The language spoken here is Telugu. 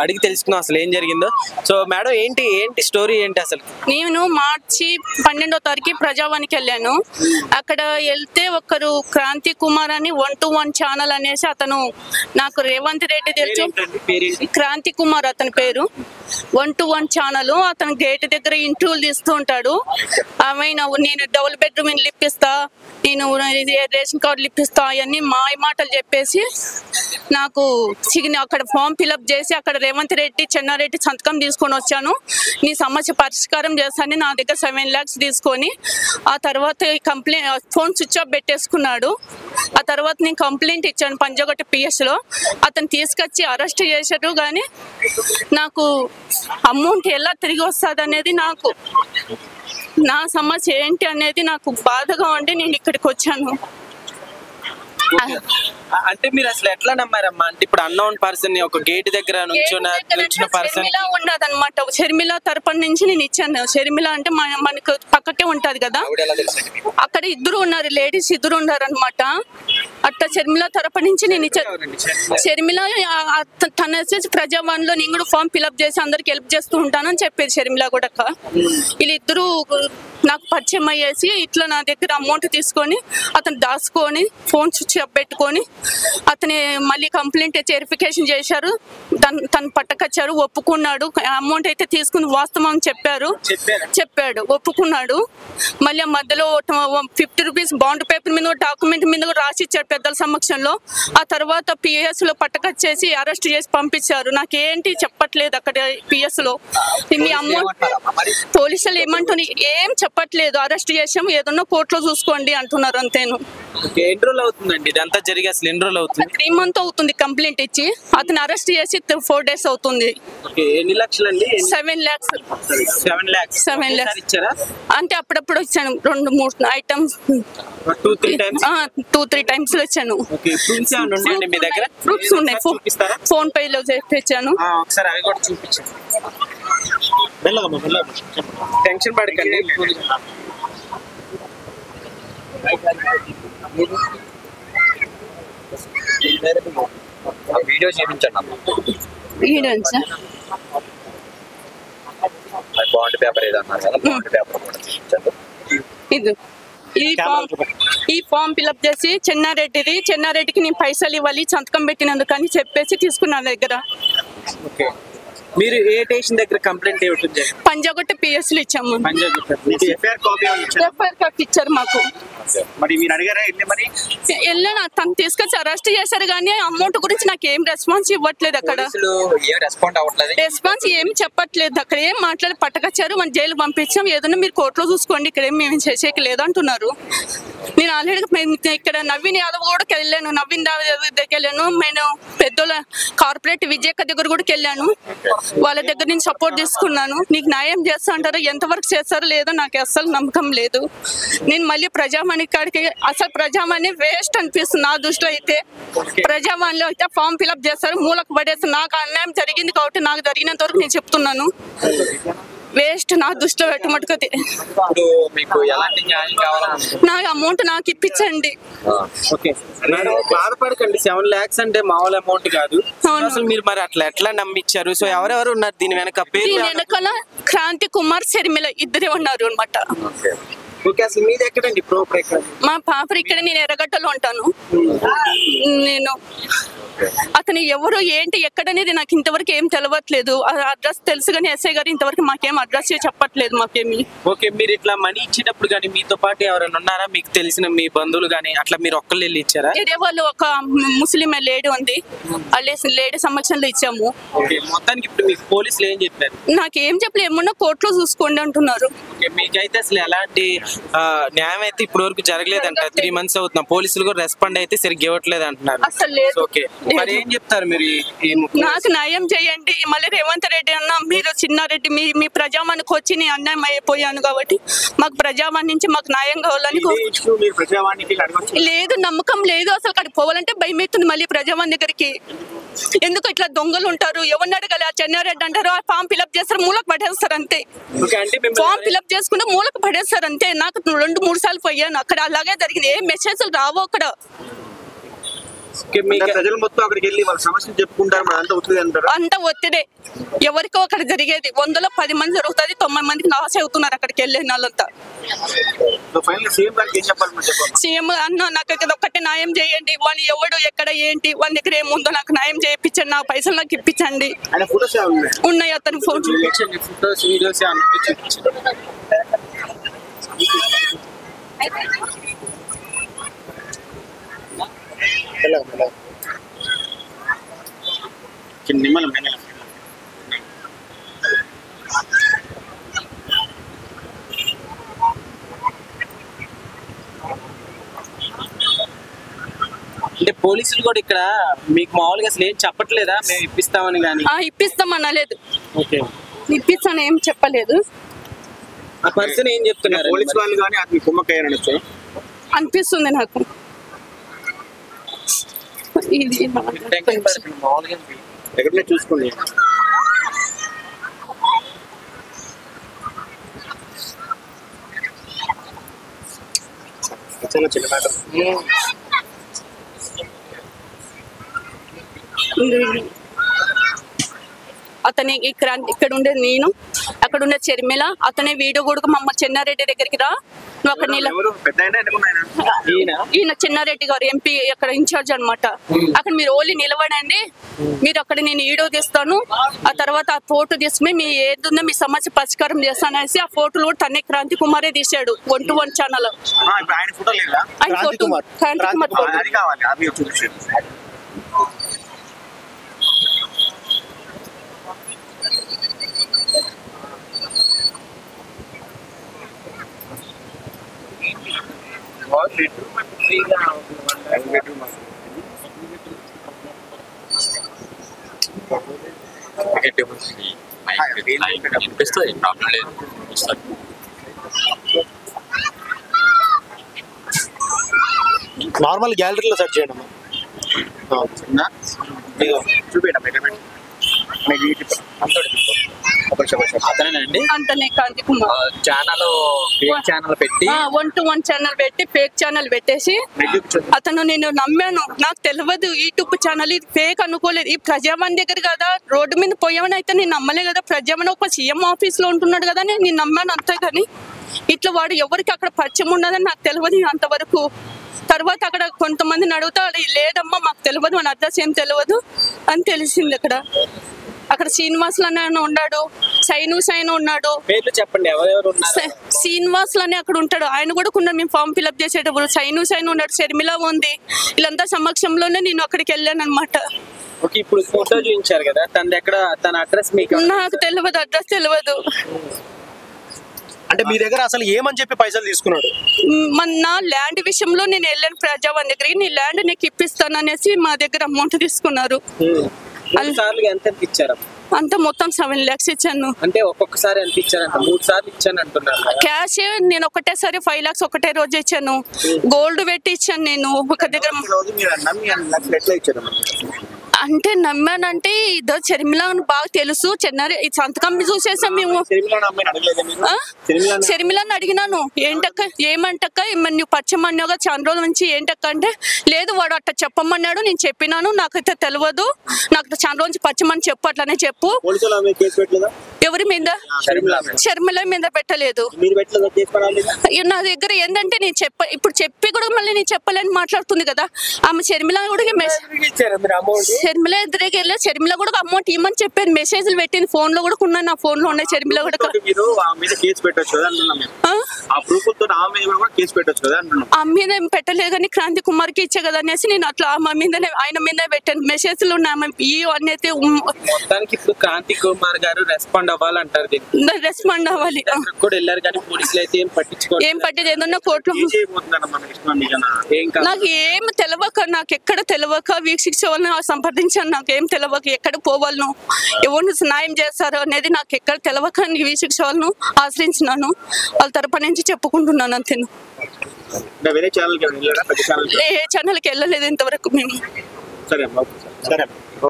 అడిగి తెలుసుకుందాం అసలు ఏం జరిగిందో. సో మేడం ఏంటి స్టోరీ ఏంటి అసలు? నేను మార్చి 12వ తారీఖు ప్రజావానికి వెళ్ళాను. అక్కడ వెళ్తే ఒకరు క్రాంతి కుమార్ అని 1-to-1 ఛానల్ అనేసి అతను, నాకు రేవంత్ రెడ్డి తెలుసు, క్రాంతి కుమార్ అతని పేరు. 1-to-1 ఛానల్, అతను గేట్ దగ్గర ఇంటర్వ్యూలు తీస్తూ ఉంటాడు. ఆమె నేను డబుల్ బెడ్రూమ్ ఇల్లు ఇప్పిస్తా, నేను రేషన్ కార్డులు ఇప్పిస్తా, అవన్నీ మాయ మాటలు చెప్పేసి నాకు అక్కడ ఫామ్ ఫిల్అప్ చేసి అక్కడ రేవంత్ రెడ్డి చెన్నారెడ్డి సంతకం తీసుకొని వచ్చాను. నీ సమస్య పరిష్కారం చేస్తానని నా దగ్గర 7 lakhs తీసుకొని ఆ తర్వాత ఫోన్ స్విచ్ ఆఫ్ పెట్టేసుకున్నాడు. ఆ తర్వాత నేను కంప్లైంట్ ఇచ్చాను పంజాగుట్ట PS-లో. అతను తీసుకొచ్చి అరెస్ట్ చేశారు. కానీ నాకు అమౌంట్ ఎలా తిరిగి వస్తుంది అనేది, నాకు నా సమస్య ఏంటి అనేది నాకు బాధగా ఉండి నేను ఇక్కడికి వచ్చాను. అంటే మీరు అసలు ఎట్లా నమ్మారమ్మా? అంటే ఇప్పుడు అన్నోన్ పర్సన్ ఒక గేట్ దగ్గర నుంచిన పర్సన్ ఉన్నదన్నమాట. షర్మిల తరపున నుంచి నేను ఇచ్చాను. షర్మిల అంటే మనకు పక్కకే ఉంటది కదా, అక్కడ ఇద్దరు ఉన్నారు, లేడీస్ ఇద్దరు ఉన్నారు అనమాట. అట్లా షర్మిల తరపు నుంచి నేను ఇచ్చాను. షర్మిల తన వచ్చేసి ప్రజావాణిలో నేను కూడా ఫామ్ ఫిల్అప్ చేసి అందరికి హెల్ప్ చేస్తూ ఉంటానని చెప్పేది షర్మిల కూడా. వీళ్ళిద్దరూ నాకు పరిచయం అయ్యేసి ఇట్లా నా దగ్గర అమౌంట్ తీసుకొని అతను దాచుకొని ఫోన్ స్విచ్ ఆఫ్ పెట్టుకొని అతని మళ్ళీ కంప్లైంట్ వెరిఫికేషన్ చేశారు. తను పట్టకొచ్చారు, ఒప్పుకున్నాడు. అమౌంట్ అయితే తీసుకుని వాస్తవం చెప్పాడు, ఒప్పుకున్నాడు. మళ్ళీ మధ్యలో 50 rupees బాండ్ పేపర్ మీద డాక్యుమెంట్ మీద రాసి ఇచ్చాడు పెద్దల సమక్షంలో. ఆ తర్వాత PS-లో పట్టకొచ్చేసి అరెస్ట్ చేసి పంపించారు. నాకేంటి చెప్పట్లేదు అక్కడ PS-లో. మీ అమౌంట్ పోలీసులు ఏమంటున్నారు, ఏం చెప్పట్లేదు, అరెస్ట్ చేసాము ఏదన్నా కోర్టులో చూసుకోండి అంటున్నారు అంతేను. ఎన్ని రోజులు అవుతుందండి ఇదంతా జరిగి? అసలు ఎన్ని రోజులు అవుతుంది? 3 months అవుతుంది కంప్లైంట్ ఇచ్చి. అతను అరెస్ట్ చేసి 4 days అవుతుంది. ఎన్ని లక్షలు అండి? 7 lakhs. 7 lakhs ఇచ్చారా? అంటే అప్పుడప్పుడు ఇచ్చాను, 2-3 ఐటమ్స్, 2-3 times లో ఇచ్చాను. మీ దగ్గర ప్రూఫ్స్ ఉన్నాయి, ఫోన్ పే లో తెచ్చాను. ఒకసారి అవి కూడా చూపించండి. టెన్షన్ పడకండి. వీడియో చూపించండి. బాండ్ పేపర్ ఏదన్నా బాండ్ పేపర్ కూడా చూపించండి. ఇది ఈ ఫామ్ ఫిల్అప్ చేసి చెన్నారెడ్డికి నేను పైసలు ఇవ్వాలి సంతకం పెట్టినందుకు అని చెప్పేసి తీసుకున్నాను దగ్గర. మీరు ఏ స్టేషన్ దగ్గర కంప్లైంట్ ఇవ్వట్లేదు? పంజాగుట్ట PS-లో ఇచ్చాము. ఎఫ్ఐఆర్ కాపీ ఇచ్చారు మాకు. మరి మీరు అడిగారా? వెళ్ళాను, తను తీసుకొచ్చి అరెస్ట్ చేశారు. కానీ అమౌంట్ గురించి నాకు ఏం రెస్పాన్స్ ఇవ్వట్లేదు. అక్కడ రెస్పాన్స్ ఏమి చెప్పట్లేదు. అక్కడ ఏం మాట్లాడి పట్టకొచ్చారు, మన జైలు పంపించాం, ఏదన్నా మీరు కోర్టులో చూసుకోండి, ఇక్కడ ఏం మేము చేసేకి లేదు అంటున్నారు. నేను ఆల్రెడీ ఇక్కడ నవీన్ యాదవ్ కూడా వెళ్ళాను, నవీన్ దగ్గరికి వెళ్ళాను, నేను పెద్దోళ్ళ కార్పొరేట్ విజయక్క దగ్గర కూడా వెళ్ళాను. వాళ్ళ దగ్గర నేను సపోర్ట్ తీసుకున్నాను. నీకు న్యాయం చేస్తా అంటారో, ఎంతవరకు చేస్తారో లేదో నాకు అస్సలు నమ్మకం లేదు. నేను మళ్ళీ ప్రజావాణి కాడికి, అసలు ప్రజావాణి వేస్ట్ అనిపిస్తుంది నా దృష్టిలో అయితే. ప్రజావాణిలో అయితే ఫామ్ ఫిల్అప్ చేస్తారు, మూలకు పడేస్తారు. నాకు అన్యాయం జరిగింది కాబట్టి నాకు జరిగినంత వరకు నేను చెప్తున్నాను. వేస్ట్ నా దృష్టిలో పెట్టమట్టుకది. నాకు అమౌంట్ నాకు ఇప్పించండి. బాధపడకండి, 7 lakhs అంటే మామూలు అమౌంట్ కాదు. అసలు మీరు మరి అట్లా ఎట్లా నమ్మించారు? సో ఎవరెవరు ఉన్నారు దీని వెనక? వెనకాల క్రాంతి కుమార్, షర్మిల ఇద్దరే ఉన్నారు అనమాట. అసలు మీది ఎక్కడండి? మా పాప ఇక్కడ, నేను ఎర్రగడ్డలో ఉంటాను. నేను అతను ఎవరు ఏంటి ఎక్కడనేది నాకు ఇంతవరకు ఏం తెలియట్లేదు. అడ్రస్ తెలుసు కానీ ఎస్ఐ గారు ఇంతవరకు మాకేం అడ్రస్ చెప్పట్లేదు మాకేమి. ఓకే, మీరు ఇట్లా మనీ ఇచ్చేటప్పుడు కానీ మీతో పాటు ఎవరైనా ఉన్నారా? మీకు తెలిసిన మీ బంధువులు కానీ అట్లా మీరు ఒక్కళ్ళు వెళ్ళి ఇచ్చారా? వేరే వాళ్ళు ఒక ముస్లిం లేడీ ఉంది, లేడీ సమక్షంలో ఇచ్చాము. మొత్తానికి ఇప్పుడు మీకు పోలీసులు ఏం చెప్పారు? నాకేం చెప్పలేదు, ఏమన్నా కోర్టులో చూసుకోండి అంటున్నారు. మీకైతే అసలు ఎలాంటి న్యాయం అయితే ఇప్పటి వరకు జరగలేదంట. 3 months అవుతున్నా, పోలీసులు కూడా రెస్పాండ్ అయితే సరిగ్గా ఇవ్వట్లేదు అంటున్నారు. అసలు లేదు. ఓకే, మరి ఏం చెప్తారు మీరు? నాకు న్యాయం చేయండి. మళ్ళీ రేవంత్ రెడ్డి అన్న, మీరు చిన్నారెడ్డి మీ ప్రజావానికి వచ్చి నేను అన్యాయం అయిపోయాను కాబట్టి మాకు ప్రజావాణి నుంచి మాకు న్యాయం కావాలని. లేదు, నమ్మకం లేదు అసలు. అక్కడికి పోవాలంటే భయం అవుతుంది మళ్ళీ ప్రజావాణి దగ్గరికి. ఎందుకు ఇట్లా దొంగలు ఉంటారు, ఎవరిని అడగాలి? ఆ చెన్నారెడ్డి అంటారు, ఆ ఫామ్ ఫిల్అప్ చేస్తారు, మూలకు పడేస్తారు అంతే. ఫామ్ ఫిల్అప్ చేసుకుంటే మూలకు పడేస్తారు అంతే. నాకు 2-3 సార్లు పోయాను అక్కడ, అలాగే జరిగింది. ఏ మెసేజ్లు రావు అక్కడ. ప్రజలు మొత్తం అక్కడికి వెళ్ళి వాళ్ళ సమస్యలు చెప్పుకుంటారు, మరి అంతా ఒత్తిడి అంటారు. అంత ఒత్తిడే, ఎవరికో అక్కడ జరిగేది 100లో 10 మంది జరుగుతుంది, 90 మందికి నాశ అవుతున్నారు అక్కడికి వెళ్ళే వాళ్ళంతా. సీఎం అన్న నాకు ఇక్కడ ఒక్కటే న్యాయం చేయండి, వాళ్ళు ఎవడు ఎక్కడ ఏంటి వాళ్ళ దగ్గర ఏముందో నాకు న్యాయం చేయించండి, నా పైసలు నాకు ఇప్పించండి. ఉన్నాయి అతని ఫోన్ ఫోటోస్ వీడియోస్ అంటే పోలీసులు కూడా ఇక్కడ మీకు మామూలుగా అసలు ఏం చెప్పట్లేదా మేము ఇప్పిస్తామని? కానీ ఇప్పిస్తాం అనలేదు, ఓకే ఇప్పిస్తాను ఏం చెప్పలేదు. ఆ పర్సన్ ఏం చెప్తున్నారు? పోలీసు వాళ్ళు కానీ అది కుమ్మక్కయ్యారనొచ్చు అనిపిస్తుంది నాకు. ఇది మామూలుగా ఎక్కడనే చూసుకోండి. చిన్న మ్యాటర్. అతని ఇక్కడ ఉండే నేను, అక్కడ ఉండే చెర్మిల, అతనే వీడియో కూడా మమ్మ చెన్నారెడ్డి దగ్గరికి రా, నువ్వు అక్కడ ఈయన చెన్నారెడ్డి గారు ఎంపీ అక్కడ ఇన్ఛార్జ్ అనమాట. అక్కడ మీరు ఓన్లీ నిలబడండి, మీరు అక్కడ నేను వీడియో తీస్తాను, ఆ తర్వాత ఆ ఫోటో తీసుకుని మీ ఏదుందో మీ సమస్య పరిష్కారం చేస్తాను అనేసి ఆ ఫోటోలు కూడా తనే క్రాంతి కుమారే తీసాడు 1-to-1 ఛానల్. ఆయన ఫోటో లేదా? ఆయన ఫోటో క్రాంతి కుమార్ అది కావాలి, అది చూపించండి. నార్మల్ గ్యాలరీలో సెర్చ్ చేయండి అతనేనండి. అంతనే Kranthi Kumar channel fake channel పెట్టి 1-to-1 ఛానల్ పెట్టి ఫేక్ ఛానల్ పెట్టేసి అతను నేను నమ్మాను, నాకు తెలియదు యూట్యూబ్ ఛానల్ ఇది ఫేక్ అనుకోలేదు. ఈ ప్రజావాణి దగ్గర కదా రోడ్డు మీద పోయామని అయితే నేను నమ్మలే కదా, ప్రజావాణి ఒక సీఎం ఆఫీస్ లో ఉంటున్నాడు కదా నేను నమ్మాను అంతే. కానీ ఇట్లా వాడు ఎవరికి అక్కడ పరిచయం ఉన్నదని నాకు తెలియదు అంతవరకు. తర్వాత అక్కడ కొంతమందిని అడుగుతా లేదమ్మా మాకు తెలియదు, మన అడ్రస్ ఏం తెలియదు అని తెలిసింది. అక్కడ శ్రీనివాసులు అని ఉన్నాడు, సైను ఉన్నాడు. పేర్లు చెప్పండి ఎవరెవరు ఉన్నారు? శ్రీనివాసులు అని అక్కడ ఉంటాడు, ఆయన కూడా కొన్ని మేము ఫామ్ ఫిల్అప్ చేసేటప్పుడు సైను ఉన్నాడు, షర్మిల ఉంది. వీళ్ళంతా సమక్షంలోనే నేను అక్కడికి వెళ్ళాను అనమాట. ఓకే, ఇప్పుడు ఫోటో చూపించారు కదా, తన అడ్రస్ మీకు? నాకు తెలియదు, అడ్రస్ తెలియదు. అంటే మీ దగ్గర అసలు ఏమని చెప్పి పైసలు తీసుకున్నాడు? నా ల్యాండ్ విషయంలో నేను వెళ్ళాను ప్రజావాణి దగ్గరికి, నీ ల్యాండ్ నీకు ఇప్పిస్తాను అనేసి మా దగ్గర అమౌంట్ తీసుకున్నారు. ఎంత ఇచ్చారు? అంతా మొత్తం 7 lakhs ఇచ్చాను. అంటే ఒక్కొక్కసారి ఎంత ఇచ్చారంట? 3 సార్లు ఇచ్చాను అంటున్నారు. క్యాష్ నేను ఒకటేసారి 5 lakhs ఒకటే రోజు ఇచ్చాను, గోల్డ్ పెట్టి ఇచ్చాను నేను ఒక దగ్గర. అంటే నమ్మానంటే ఇదో షర్మిల బాగా తెలుసు, చెన్నారి సంతకం చూసేసాం మేము. షర్మిలని అడిగినాను, ఏంటక్క ఏమంటక్క నువ్వు పచ్చమన్నావుగా చాలా రోజుల నుంచి ఏంటక్క అంటే, లేదు వాడు అట్లా చెప్పమన్నాడు, నేను చెప్పినాను, నాకైతే తెలియదు, నాకు చాలా రోజు పచ్చమని చెప్పు, అట్లనే చెప్పు. ఎవరి మీద? షర్మిల మీద పెట్టలేదు. నా దగ్గర ఏంటంటే నేను ఇప్పుడు చెప్పి కూడా మళ్ళీ నేను చెప్పలేని మాట్లాడుతుంది కదా ఆమె. షర్మిల కూడా షర్మిల ఎదురుగా వెళ్ళి షర్మిల కూడా అమౌంట్ ఇవ్వమని చెప్పాను, మెసేజ్లు పెట్టింది ఫోన్ లో కూడా ఉన్నాయి, నా ఫోన్ లో ఉన్నాయి. షర్మిల కూడా మీద ఏం పెట్టలేదు కానీ క్రాంతి కుమార్ కి ఇచ్చే కదా అనేసి నేను అట్లా ఆమె మీదనే ఆయన మీద పెట్టాను, మెసేజ్లు ఉన్నాయి. ఈ అనేది మొత్తానికి ఇప్పుడు క్రాంతి కుమార్ గారు రెస్పాండ్ అవ్వాలంటారు, రెస్పాండ్ అవ్వాలి. కూడా వెళ్ళారు కానీ పోలీసులు అయితే ఏం పట్టించుకోవాలి. ఏం పట్టేది ఏదన్నా కోర్టులో నాకు ఏం తెలియక, నాకు ఎక్కడ తెలియక వీక్షించే వాళ్ళని సంప్రదించాను, నాకు ఏం తెలియక ఎక్కడ పోవాలను ఎవరు న్యాయం చేస్తారు అనేది నాకు ఎక్కడ తెలియక వీక్షించే వాళ్ళను ఆశ్రయించినాను, వాళ్ళ తరపు నుంచి చెప్పుకుంటున్నాను అంతే. ఏ ఛానల్కి వెళ్ళలేదు ఇంతవరకు మేము. సరే.